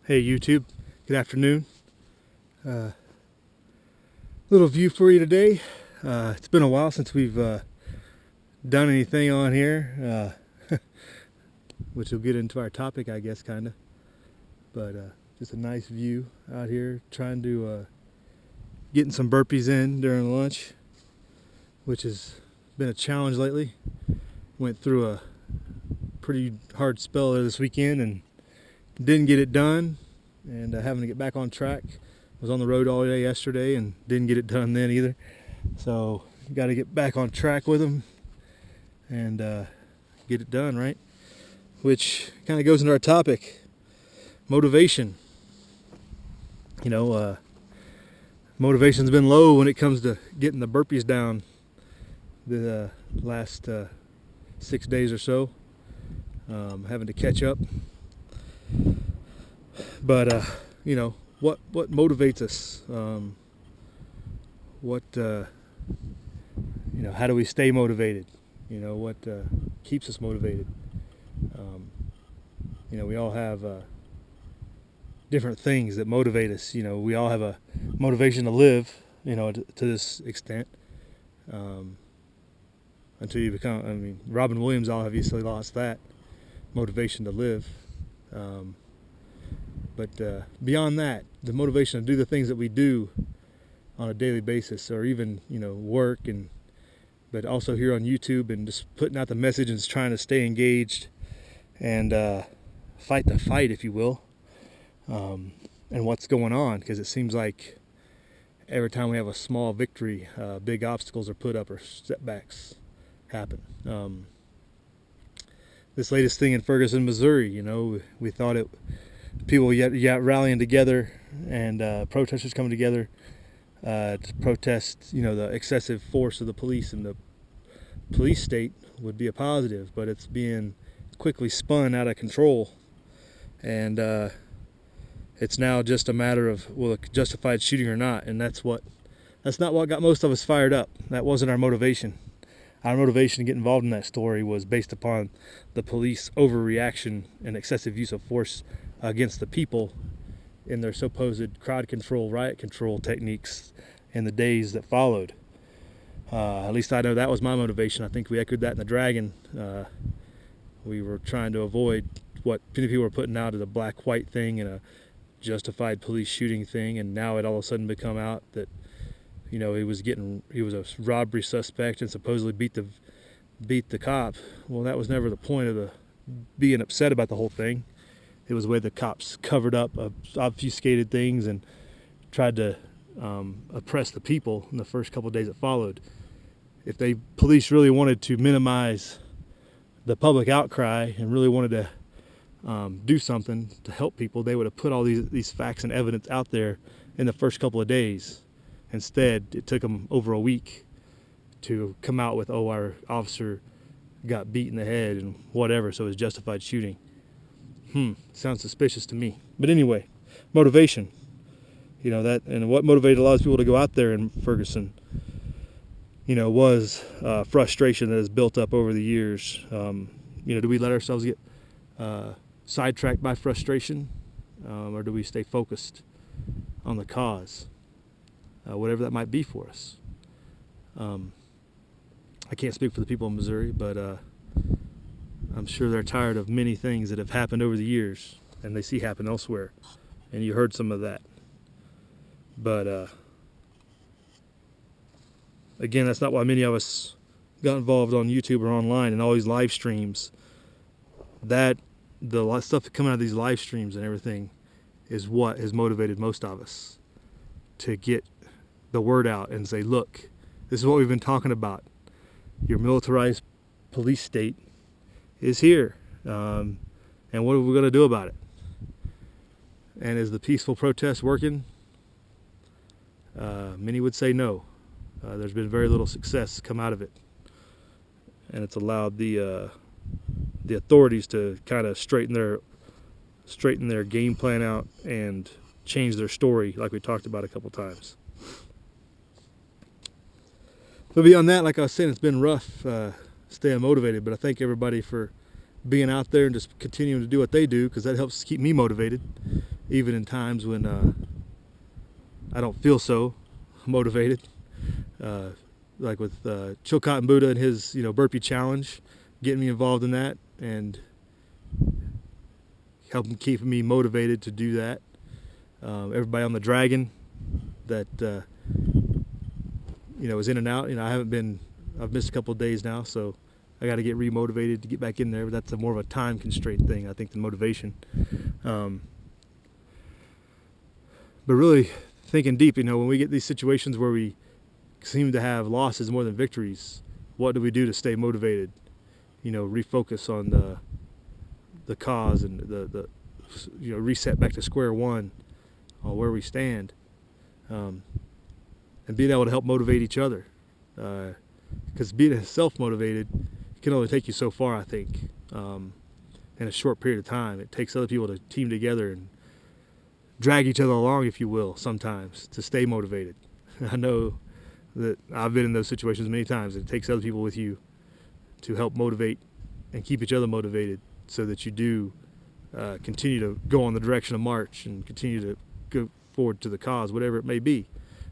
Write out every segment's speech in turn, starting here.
Hey YouTube, good afternoon. Little view for you today. It's been a while since we've done anything on here, which will get into our topic, I guess, kind of. But just a nice view out here, trying to getting some burpees in during lunch, which has been a challenge lately. Went through a pretty hard spell there this weekend and didn't get it done, and having to get back on track. Was on the road all day yesterday and didn't get it done then either. So got to get back on track with them and get it done, right? Which kind of goes into our topic, motivation. You know, motivation's been low when it comes to getting the burpees down the last 6 days or so. Having to catch up. But you know, what motivates us? You know, how do we stay motivated? You know, what keeps us motivated? You know, we all have different things that motivate us. You know, we all have a motivation to live, you know, to this extent. Until you become, I mean, Robin Williams obviously lost that motivation to live. But beyond that, the motivation to do the things that we do on a daily basis, or even, you know, work, but also here on YouTube, and just putting out the message and just trying to stay engaged and fight the fight, if you will, and what's going on, because it seems like every time we have a small victory, big obstacles are put up or setbacks happen. This latest thing in Ferguson, Missouri, you know, we thought it. People yet rallying together and protesters coming together to protest, you know, the excessive force of the police and the police state would be a positive, but it's being quickly spun out of control, and it's now just a matter of, will it justified shooting or not, and that's not what got most of us fired up. That wasn't our motivation. Our motivation to get involved in that story was based upon the police overreaction and excessive use of force against the people in their supposed crowd control, riot control techniques in the days that followed. At least I know that was my motivation. I think we echoed that in the Dragon. We were trying to avoid what many people were putting out as a black-white thing and a justified police shooting thing, and now it all of a sudden become out that, you know, he was a robbery suspect and supposedly beat the cop. Well, that was never the point of the being upset about the whole thing. It was the way the cops covered up, obfuscated things, and tried to oppress the people in the first couple of days that followed. If police really wanted to minimize the public outcry and really wanted to do something to help people, they would have put all these facts and evidence out there in the first couple of days. Instead, it took them over a week to come out with, oh, our officer got beat in the head and whatever, so it was justified shooting. Sounds suspicious to me. But anyway, motivation. You know, that, and what motivated a lot of people to go out there in Ferguson, you know, was frustration that has built up over the years. You know, do we let ourselves get sidetracked by frustration, or do we stay focused on the cause, whatever that might be for us? I can't speak for the people in Missouri, but I'm sure they're tired of many things that have happened over the years and they see happen elsewhere, and you heard some of that. But again, that's not why many of us got involved on YouTube or online and all these live streams. The stuff coming out of these live streams and everything is what has motivated most of us to get the word out and say, look, this is what we've been talking about. Your militarized police state is here, and what are we going to do about it? And is the peaceful protest working? Many would say no. There's been very little success come out of it, and it's allowed the authorities to kind of straighten their game plan out and change their story, like we talked about a couple times. But beyond that, like I was saying, it's been rough staying motivated, but I thank everybody for being out there and just continuing to do what they do, because that helps keep me motivated even in times when I don't feel so motivated. Like with Chilcott and Buddha and his burpee challenge, getting me involved in that and helping keep me motivated to do that. Everybody on the Dragon that is in and out. I've missed a couple of days now, so I got to get remotivated to get back in there. But that's more of a time constraint thing, I think, than motivation. But really thinking deep, when we get these situations where we seem to have losses more than victories, what do we do to stay motivated? Refocus on the cause and the reset back to square one on where we stand, and being able to help motivate each other. Because being self-motivated can only take you so far, I think, in a short period of time. It takes other people to team together and drag each other along, if you will, sometimes, to stay motivated. I know that I've been in those situations many times. It takes other people with you to help motivate and keep each other motivated so that you do continue to go on the direction of march and continue to go forward to the cause, whatever it may be.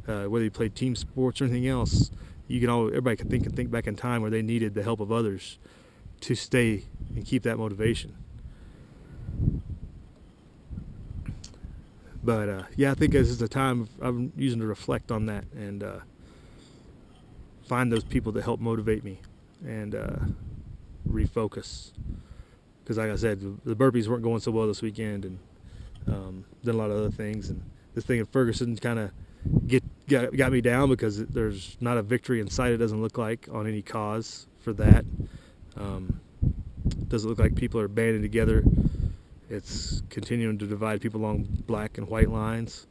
Whether you play team sports or anything else, everybody can think back in time where they needed the help of others to stay and keep that motivation. But I think this is the time I'm using to reflect on that and find those people that help motivate me and refocus. Because like I said, the burpees weren't going so well this weekend, and did a lot of other things. And this thing at Ferguson kind of got me down because there's not a victory in sight, it doesn't look like, on any cause for that. Doesn't look like people are banding together. It's continuing to divide people along black and white lines.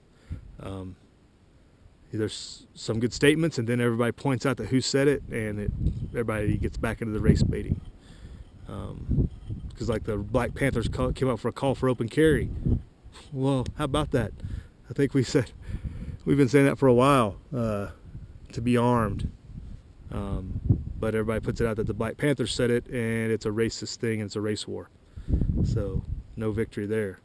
There's some good statements, and then everybody points out that who said it, and everybody gets back into the race baiting. Because like the Black Panthers came out for a call for open carry. Well, how about that? I think we've been saying that for a while, to be armed. But everybody puts it out that the Black Panthers said it, and it's a racist thing, and it's a race war. So no victory there.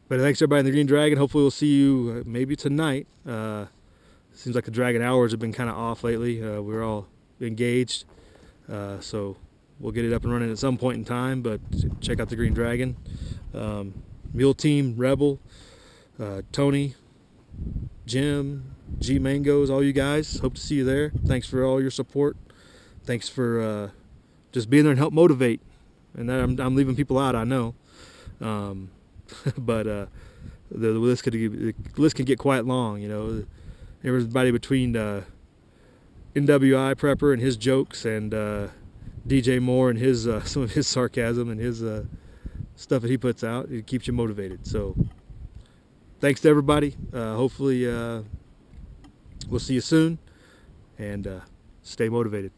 But thanks everybody in the Green Dragon. Hopefully we'll see you maybe tonight. Seems like the Dragon hours have been kind of off lately. We're all engaged. So we'll get it up and running at some point in time, but check out the Green Dragon. Mule Team, Rebel, Tony, Jim, G Mangoes, all you guys. Hope to see you there. Thanks for all your support. Thanks for just being there and help motivate. And I'm leaving people out, I know. But the list can get quite long, Everybody between NWI Prepper and his jokes and DJ Moore and his some of his sarcasm and his stuff that he puts out, it keeps you motivated. So thanks to everybody. Hopefully we'll see you soon, and stay motivated.